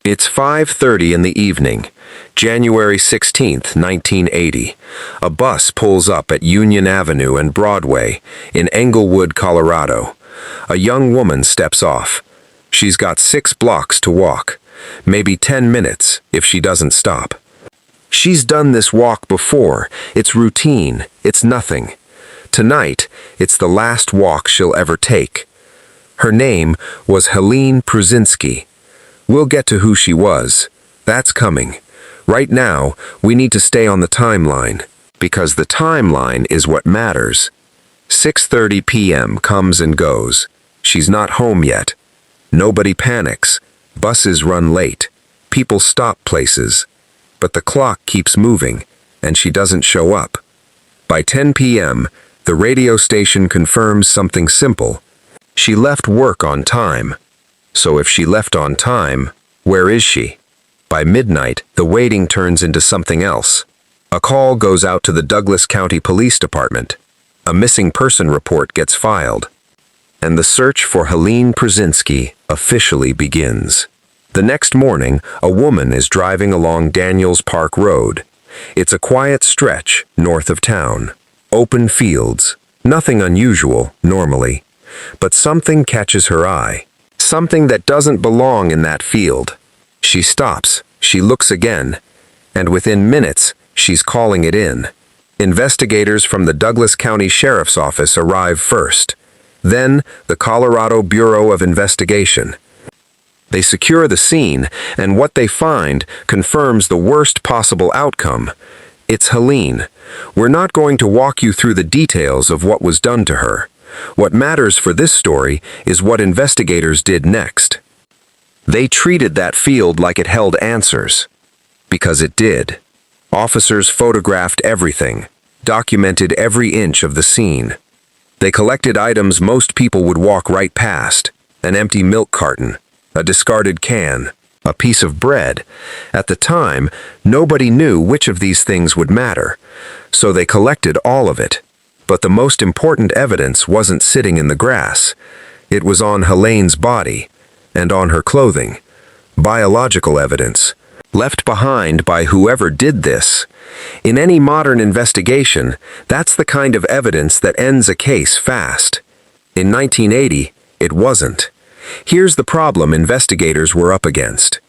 It's 5:30 in the evening, January 16th, 1980. A bus pulls up at Union Avenue and Broadway in Englewood, Colorado. A young woman steps off. She's got 6 blocks to walk, maybe 10 minutes if she doesn't stop. She's done this walk before. It's routine. It's nothing. Tonight, it's the last walk she'll ever take. Her name was Helene Pruszynski. We'll get to who she was. That's coming. Right now, we need to stay on the timeline, because the timeline is what matters. 6:30 p.m. comes and goes. She's not home yet. Nobody panics. Buses run late. People stop places. But the clock keeps moving, and she doesn't show up. By 10 p.m., the radio station confirms something simple. She left work on time. So if she left on time, where is she? By midnight, the waiting turns into something else. A call goes out to the Douglas County Police Department. A missing person report gets filed. And the search for Helene Pruszynski officially begins. The next morning, a woman is driving along Daniels Park Road. It's a quiet stretch north of town. Open fields. Nothing unusual, normally. But something catches her eye. Something that doesn't belong in that field. She stops, she looks again, and within minutes, she's calling it in. Investigators from the Douglas County Sheriff's Office arrive first. Then, the Colorado Bureau of Investigation. They secure the scene, and what they find confirms the worst possible outcome. It's Helene. We're not going to walk you through the details of what was done to her. What matters for this story is what investigators did next. They treated that field like it held answers. Because it did. Officers photographed everything, documented every inch of the scene. They collected items most people would walk right past: an empty milk carton, a discarded can, a piece of bread. At the time, nobody knew which of these things would matter, so they collected all of it. But the most important evidence wasn't sitting in the grass. It was on Helene's body, and on her clothing. Biological evidence, left behind by whoever did this. In any modern investigation, that's the kind of evidence that ends a case fast. In 1980, it wasn't. Here's the problem investigators were up against.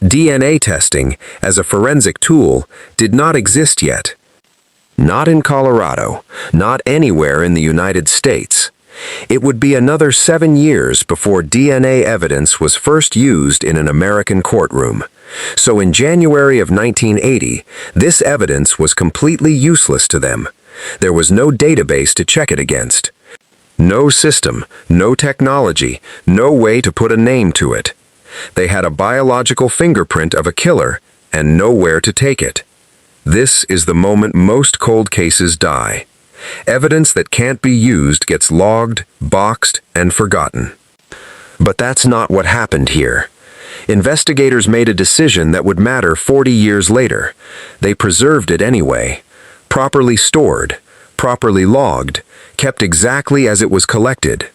DNA testing, as a forensic tool, did not exist yet. Not in Colorado, not anywhere in the United States. It would be another 7 years before DNA evidence was first used in an American courtroom. So in January of 1980, this evidence was completely useless to them. There was no database to check it against. No system, no technology, no way to put a name to it. They had a biological fingerprint of a killer and nowhere to take it. This is the moment most cold cases die. Evidence that can't be used gets logged, boxed, and forgotten. But that's not what happened here. Investigators made a decision that would matter 40 years later. They preserved it anyway. Properly stored, properly logged, kept exactly as it was collected.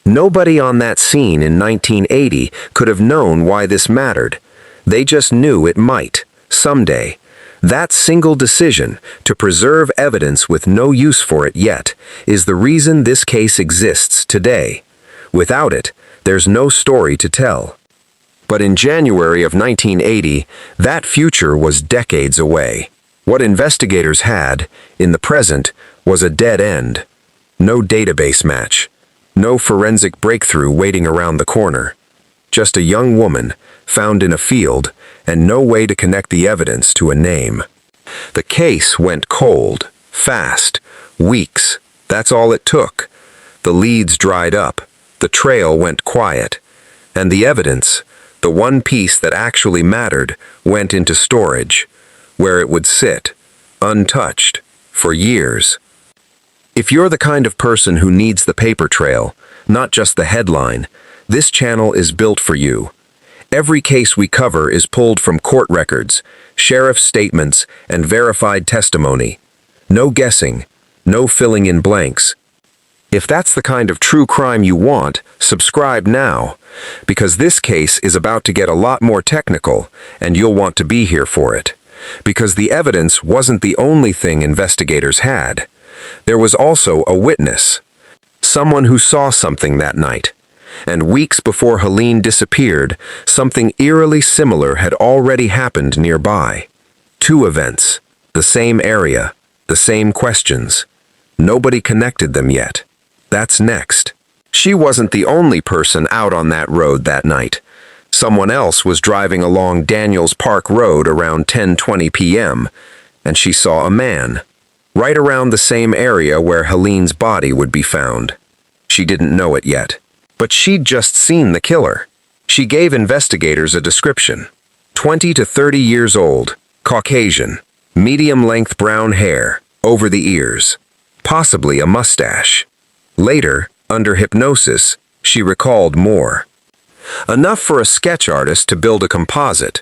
Nobody on that scene in 1980 could have known why this mattered. They just knew it might, someday. That single decision, to preserve evidence with no use for it yet, is the reason this case exists today. Without it, there's no story to tell. But in January of 1980, that future was decades away. What investigators had, in the present, was a dead end. No database match. No forensic breakthrough waiting around the corner. Just a young woman, found in a field, and no way to connect the evidence to a name. The case went cold, fast, weeks. That's all it took. The leads dried up, the trail went quiet, and the evidence, the one piece that actually mattered, went into storage, where it would sit, untouched, for years. If you're the kind of person who needs the paper trail, not just the headline, this channel is built for you. Every case we cover is pulled from court records, sheriff's statements, and verified testimony. No guessing, no filling in blanks. If that's the kind of true crime you want, subscribe now, because this case is about to get a lot more technical, and you'll want to be here for it. Because the evidence wasn't the only thing investigators had. There was also a witness. Someone who saw something that night. And weeks before Helene disappeared, something eerily similar had already happened nearby. 2 events, the same area, the same questions. Nobody connected them yet. That's next. She wasn't the only person out on that road that night. Someone else was driving along Daniels Park Road around 10:20 p.m., and she saw a man, right around the same area where Helene's body would be found. She didn't know it yet, but she'd just seen the killer. She gave investigators a description. 20 to 30 years old, Caucasian, medium-length brown hair, over the ears, possibly a mustache. Later, under hypnosis, she recalled more. Enough for a sketch artist to build a composite.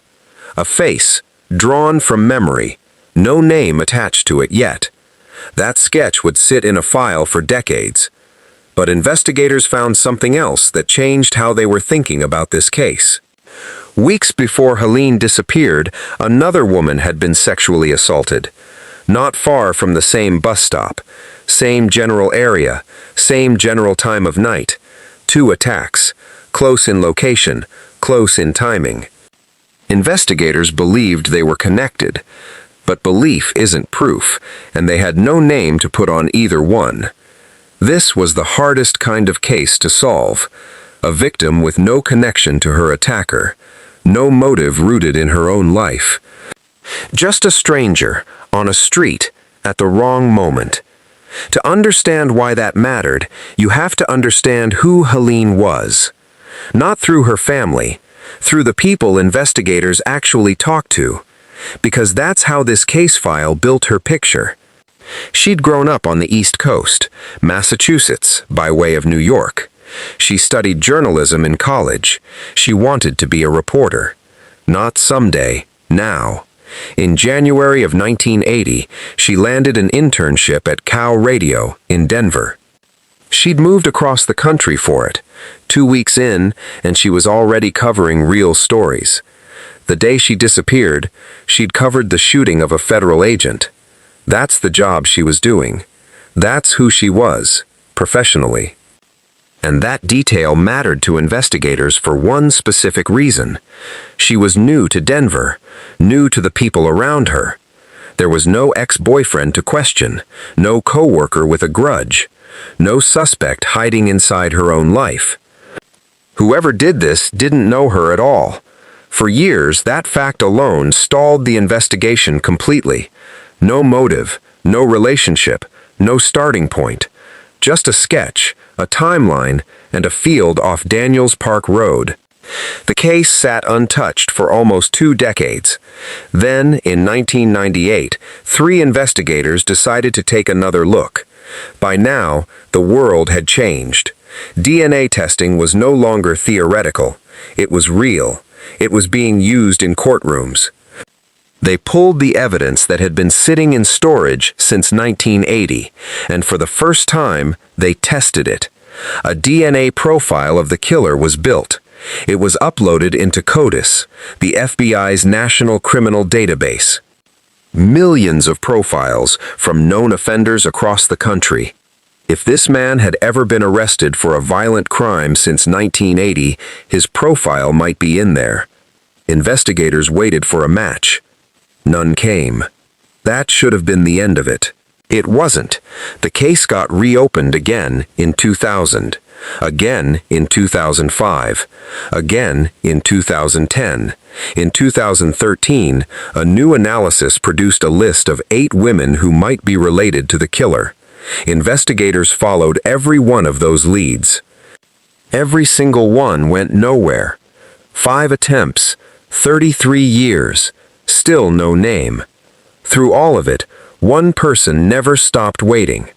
A face, drawn from memory, no name attached to it yet. That sketch would sit in a file for decades. But investigators found something else that changed how they were thinking about this case. Weeks before Helene disappeared, another woman had been sexually assaulted. Not far from the same bus stop, same general area, same general time of night. 2 attacks, close in location, close in timing. Investigators believed they were connected, but belief isn't proof, and they had no name to put on either one. This was the hardest kind of case to solve. A victim with no connection to her attacker, no motive rooted in her own life. Just a stranger, on a street, at the wrong moment. To understand why that mattered, you have to understand who Helene was. Not through her family, through the people investigators actually talked to. Because that's how this case file built her picture. She'd grown up on the East Coast, Massachusetts, by way of New York. She studied journalism in college. She wanted to be a reporter. Not someday, now. In January of 1980, she landed an internship at KHOW Radio in Denver. She'd moved across the country for it. 2 weeks in, and she was already covering real stories. The day she disappeared, she'd covered the shooting of a federal agent. That's the job she was doing. That's who she was, professionally. And that detail mattered to investigators for one specific reason. She was new to Denver, new to the people around her. There was no ex-boyfriend to question, no coworker with a grudge, no suspect hiding inside her own life. Whoever did this didn't know her at all. For years, that fact alone stalled the investigation completely. No motive, no relationship, no starting point. Just a sketch, a timeline, and a field off Daniels Park Road. The case sat untouched for almost 2 decades. Then, in 1998, 3 investigators decided to take another look. By now, the world had changed. DNA testing was no longer theoretical. It was real. It was being used in courtrooms. They pulled the evidence that had been sitting in storage since 1980, and for the first time, they tested it. A DNA profile of the killer was built. It was uploaded into CODIS, the FBI's National Criminal Database. Millions of profiles from known offenders across the country. If this man had ever been arrested for a violent crime since 1980, his profile might be in there. Investigators waited for a match. None came. That should have been the end of it. It wasn't. The case got reopened again in 2000, again in 2005, again in 2010. In 2013, a new analysis produced a list of 8 women who might be related to the killer. Investigators followed every one of those leads. Every single one went nowhere. 5 attempts, 33 years, still no name. Through all of it, one person never stopped waiting.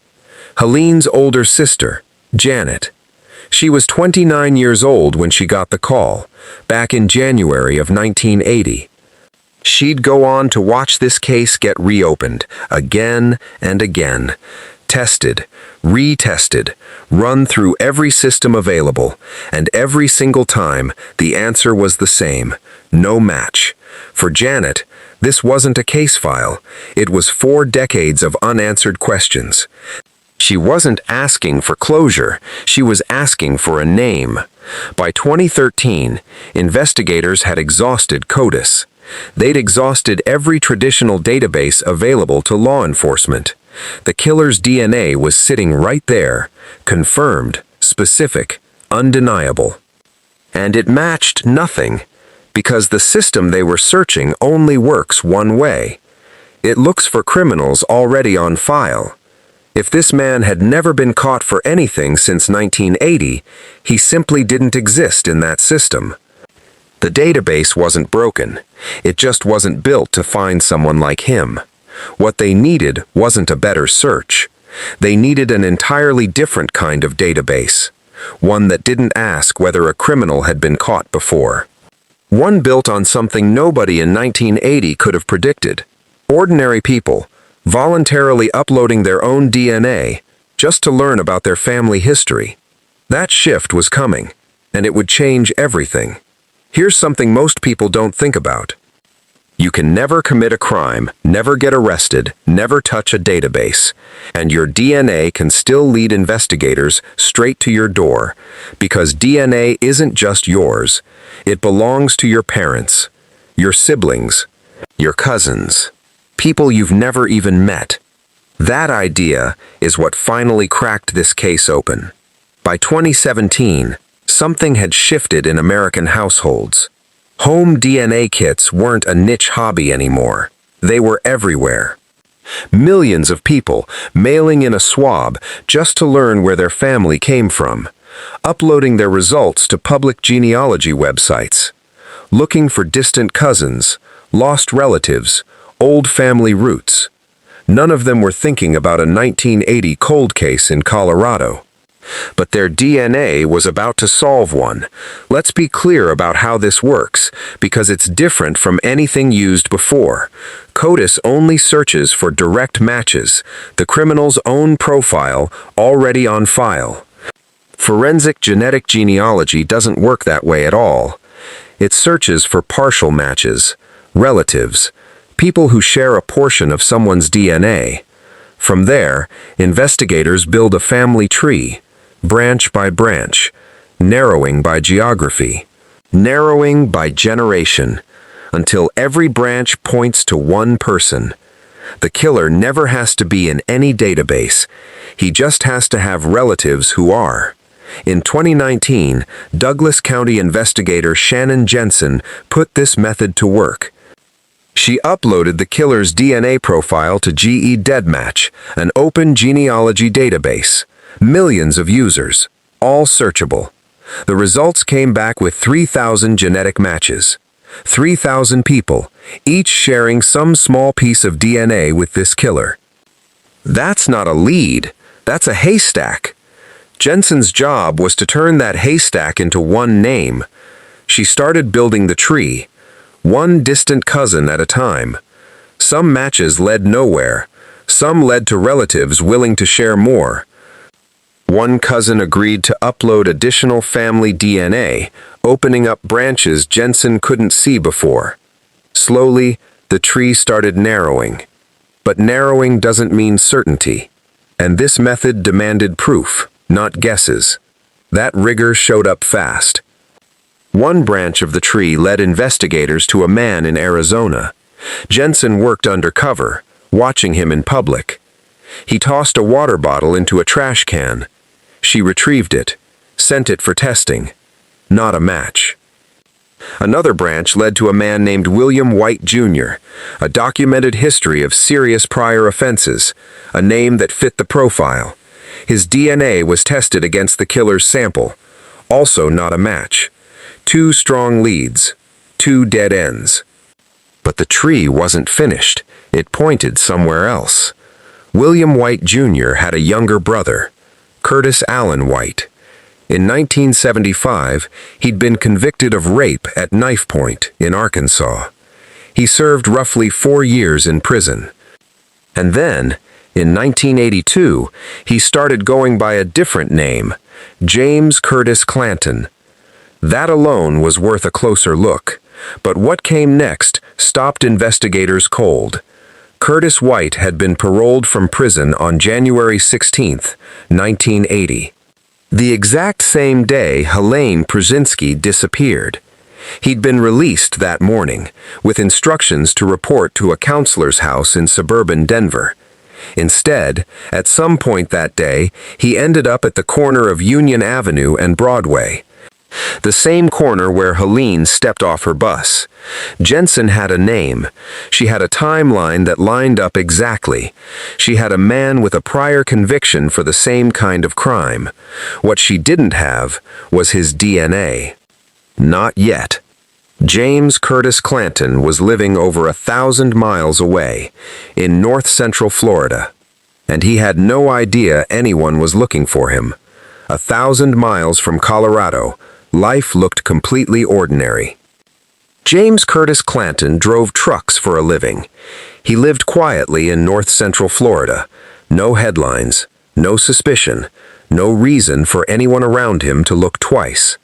Helene's older sister, Janet. She was 29 years old when she got the call, back in January of 1980. She'd go on to watch this case get reopened, again and again, Tested, retested, run through every system available, and every single time the answer was the same: no match. For Janet, this wasn't a case file. It was 4 decades of unanswered questions. She wasn't asking for closure, she was asking for a name. By 2013, investigators had exhausted CODIS. They'd exhausted every traditional database available to law enforcement. The killer's DNA was sitting right there, confirmed, specific, undeniable. And it matched nothing, because the system they were searching only works one way. It looks for criminals already on file. If this man had never been caught for anything since 1980, he simply didn't exist in that system. The database wasn't broken. It just wasn't built to find someone like him. What they needed wasn't a better search. They needed an entirely different kind of database. One that didn't ask whether a criminal had been caught before. One built on something nobody in 1980 could have predicted. Ordinary people, voluntarily uploading their own DNA just to learn about their family history. That shift was coming, and it would change everything. Here's something most people don't think about. You can never commit a crime, never get arrested, never touch a database, and your DNA can still lead investigators straight to your door, because DNA isn't just yours. It belongs to your parents, your siblings, your cousins, people you've never even met. That idea is what finally cracked this case open. By 2017, something had shifted in American households. Home DNA kits weren't a niche hobby anymore. They were everywhere. Millions of people mailing in a swab just to learn where their family came from, uploading their results to public genealogy websites, looking for distant cousins, lost relatives, old family roots. None of them were thinking about a 1980 cold case in Colorado. But their DNA was about to solve one. Let's be clear about how this works, because it's different from anything used before. CODIS only searches for direct matches, the criminal's own profile already on file. Forensic genetic genealogy doesn't work that way at all. It searches for partial matches, relatives, people who share a portion of someone's DNA. From there, investigators build a family tree, branch by branch, narrowing by geography, narrowing by generation, until every branch points to one person. The killer never has to be in any database. He just has to have relatives who are. In 2019, Douglas County investigator Shannon Jensen put this method to work. She uploaded the killer's DNA profile to GE Deadmatch, an open genealogy database. Millions of users, all searchable. The results came back with 3,000 genetic matches. 3,000 people, each sharing some small piece of DNA with this killer. That's not a lead, that's a haystack. Jensen's job was to turn that haystack into one name. She started building the tree, one distant cousin at a time. Some matches led nowhere. Some led to relatives willing to share more. One cousin agreed to upload additional family DNA, opening up branches Jensen couldn't see before. Slowly, the tree started narrowing. But narrowing doesn't mean certainty. And this method demanded proof, not guesses. That rigor showed up fast. One branch of the tree led investigators to a man in Arizona. Jensen worked undercover, watching him in public. He tossed a water bottle into a trash can. She retrieved it, sent it for testing. Not a match. Another branch led to a man named William White Jr., a documented history of serious prior offenses, a name that fit the profile. His DNA was tested against the killer's sample. Also not a match. 2 strong leads, 2 dead ends. But the tree wasn't finished. It pointed somewhere else. William White Jr. had a younger brother, Curtis Allen White. In 1975, he'd been convicted of rape at knife point in Arkansas. He served roughly 4 years in prison. And then, In 1982, he started going by a different name, James Curtis Clanton. That alone was worth a closer look, but what came next stopped investigators cold. Curtis White had been paroled from prison on January 16, 1980. The exact same day Helene Pruszynski disappeared. He'd been released that morning, with instructions to report to a counselor's house in suburban Denver. Instead, at some point that day, he ended up at the corner of Union Avenue and Broadway. The same corner where Helene stepped off her bus. Jensen had a name. She had a timeline that lined up exactly. She had a man with a prior conviction for the same kind of crime. What she didn't have was his DNA. Not yet. James Curtis Clanton was living over 1,000 miles away, in north-central Florida, and he had no idea anyone was looking for him. 1,000 miles from Colorado, life looked completely ordinary. James Curtis Clanton drove trucks for a living. He lived quietly in north-central Florida. No headlines, no suspicion, no reason for anyone around him to look twice.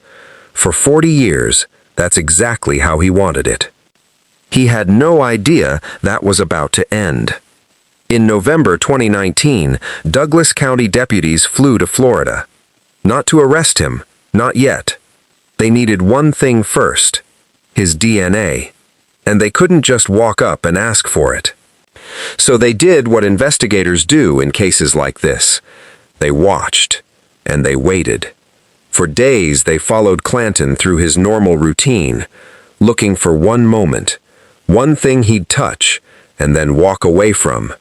For 40 years, that's exactly how he wanted it. He had no idea that was about to end. In November 2019, Douglas County deputies flew to Florida. Not to arrest him, not yet. They needed one thing first, his DNA, and they couldn't just walk up and ask for it. So they did what investigators do in cases like this. They watched, and they waited. For days, they followed Clanton through his normal routine, looking for one moment, one thing he'd touch, and then walk away from.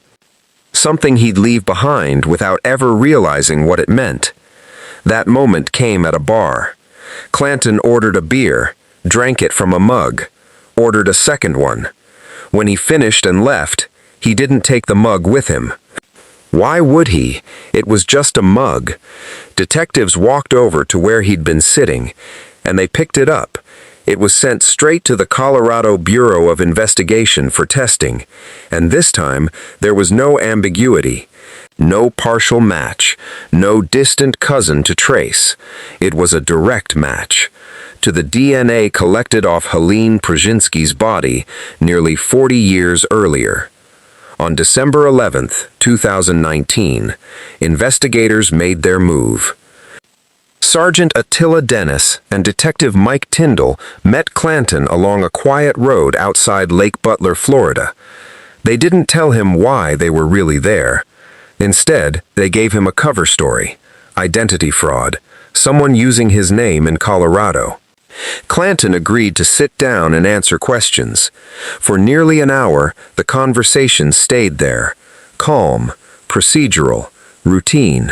Something he'd leave behind without ever realizing what it meant. That moment came at a bar. Clanton ordered a beer, drank it from a mug, ordered a second one. When he finished and left, he didn't take the mug with him. Why would he? It was just a mug. Detectives walked over to where he'd been sitting, and they picked it up. It was sent straight to the Colorado Bureau of Investigation for testing, and this time there was no ambiguity, no partial match, no distant cousin to trace. It was a direct match to the DNA collected off Helene Pruszynski's body nearly 40 years earlier. On December 11, 2019, investigators made their move. Sergeant Attila Dennis and Detective Mike Tyndall met Clanton along a quiet road outside Lake Butler, Florida. They didn't tell him why they were really there. Instead, they gave him a cover story, identity fraud, someone using his name in Colorado. Clanton agreed to sit down and answer questions. For nearly an hour, the conversation stayed there, calm, procedural, routine.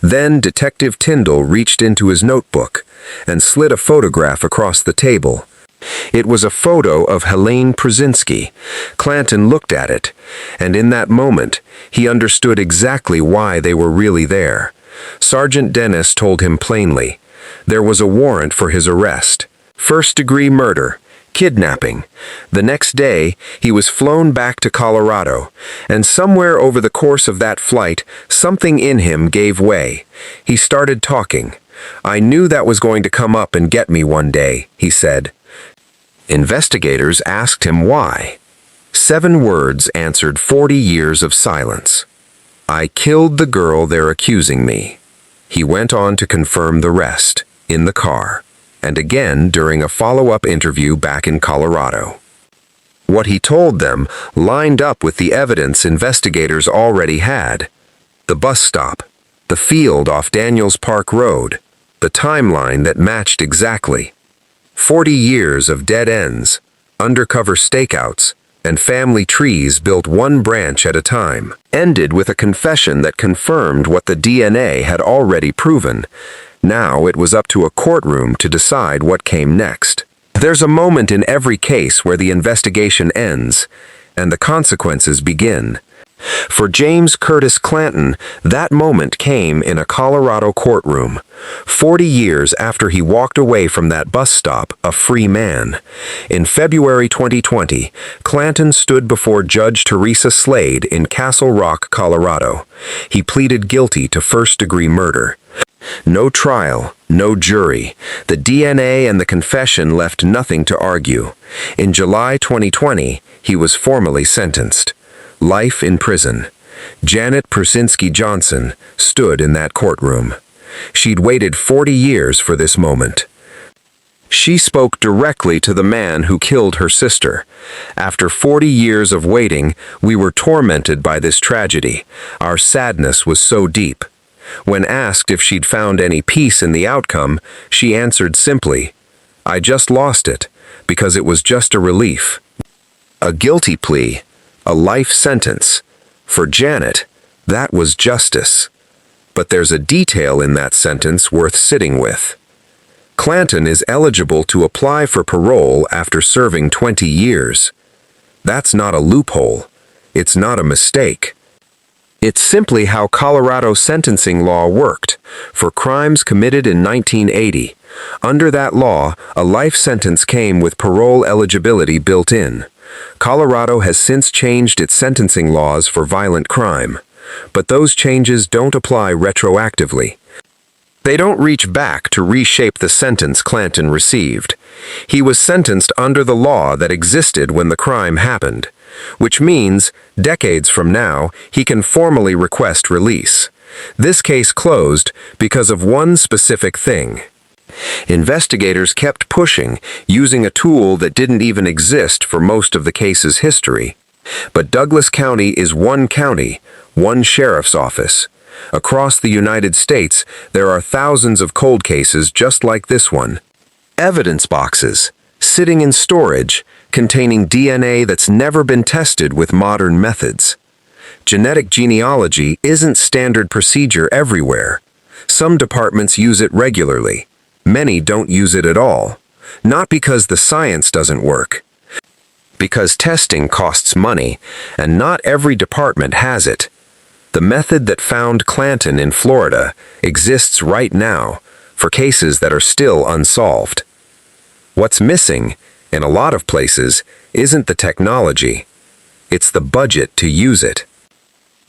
Then Detective Tyndall reached into his notebook and slid a photograph across the table. It was a photo of Helene Pruszynski. Clanton looked at it, and in that moment, he understood exactly why they were really there. Sergeant Dennis told him plainly, there was a warrant for his arrest. First-degree murder, kidnapping. The next day, he was flown back to Colorado, and somewhere over the course of that flight, something in him gave way. He started talking. I knew that was going to come up and get me one day, he said. Investigators asked him why. 7 words answered 40 years of silence. I killed the girl they're accusing me. He went on to confirm the rest, in the car, and again during a follow-up interview back in Colorado. What he told them lined up with the evidence investigators already had. The bus stop, the field off Daniels Park Road, the timeline that matched exactly. 40 years of dead ends, undercover stakeouts, and family trees built one branch at a time, ended with a confession that confirmed what the DNA had already proven. Now it was up to a courtroom to decide what came next. There's a moment in every case where the investigation ends, and the consequences begin. For James Curtis Clanton, that moment came in a Colorado courtroom, 40 years after he walked away from that bus stop, a free man. In February 2020, Clanton stood before Judge Teresa Slade in Castle Rock, Colorado. He pleaded guilty to first-degree murder. No trial, no jury. The DNA and the confession left nothing to argue. In July 2020, he was formally sentenced. Life in prison. Janet Pruszynski Johnson stood in that courtroom. She'd waited 40 years for this moment. She spoke directly to the man who killed her sister. After 40 years of waiting, we were tormented by this tragedy. Our sadness was so deep. When asked if she'd found any peace in the outcome, she answered simply, "I just lost it, because it was just a relief." A guilty plea. A life sentence. For Janet, that was justice. But there's a detail in that sentence worth sitting with. Clanton is eligible to apply for parole after serving 20 years. That's not a loophole. It's not a mistake. It's simply how Colorado sentencing law worked for crimes committed in 1980. Under that law, a life sentence came with parole eligibility built in. Colorado has since changed its sentencing laws for violent crime, but those changes don't apply retroactively. They don't reach back to reshape the sentence Clanton received. He was sentenced under the law that existed when the crime happened, which means, decades from now, he can formally request release. This case closed because of one specific thing. Investigators kept pushing, using a tool that didn't even exist for most of the case's history. But Douglas County is one county, one sheriff's office. Across the United States, there are thousands of cold cases just like this one. Evidence boxes, sitting in storage, containing DNA that's never been tested with modern methods. Genetic genealogy isn't standard procedure everywhere. Some departments use it regularly. Many don't use it at all. Not because the science doesn't work. Because testing costs money, and not every department has it. The method that found Clanton in Florida exists right now for cases that are still unsolved. What's missing, in a lot of places, isn't the technology. It's the budget to use it.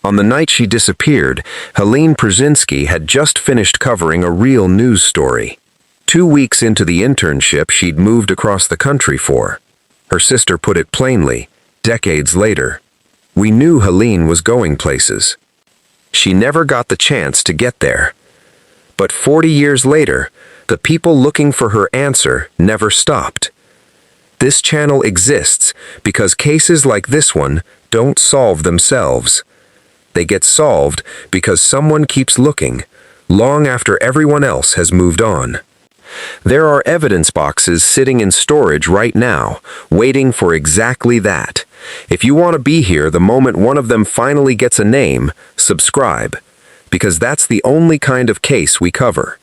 On the night she disappeared, Helene Pruszynski had just finished covering a real news story. 2 weeks into the internship she'd moved across the country for. Her sister put it plainly, decades later. We knew Helene was going places. She never got the chance to get there. But 40 years later, the people looking for her answer never stopped. This channel exists because cases like this one don't solve themselves. They get solved because someone keeps looking, long after everyone else has moved on. There are evidence boxes sitting in storage right now, waiting for exactly that. If you want to be here the moment one of them finally gets a name, subscribe, because that's the only kind of case we cover.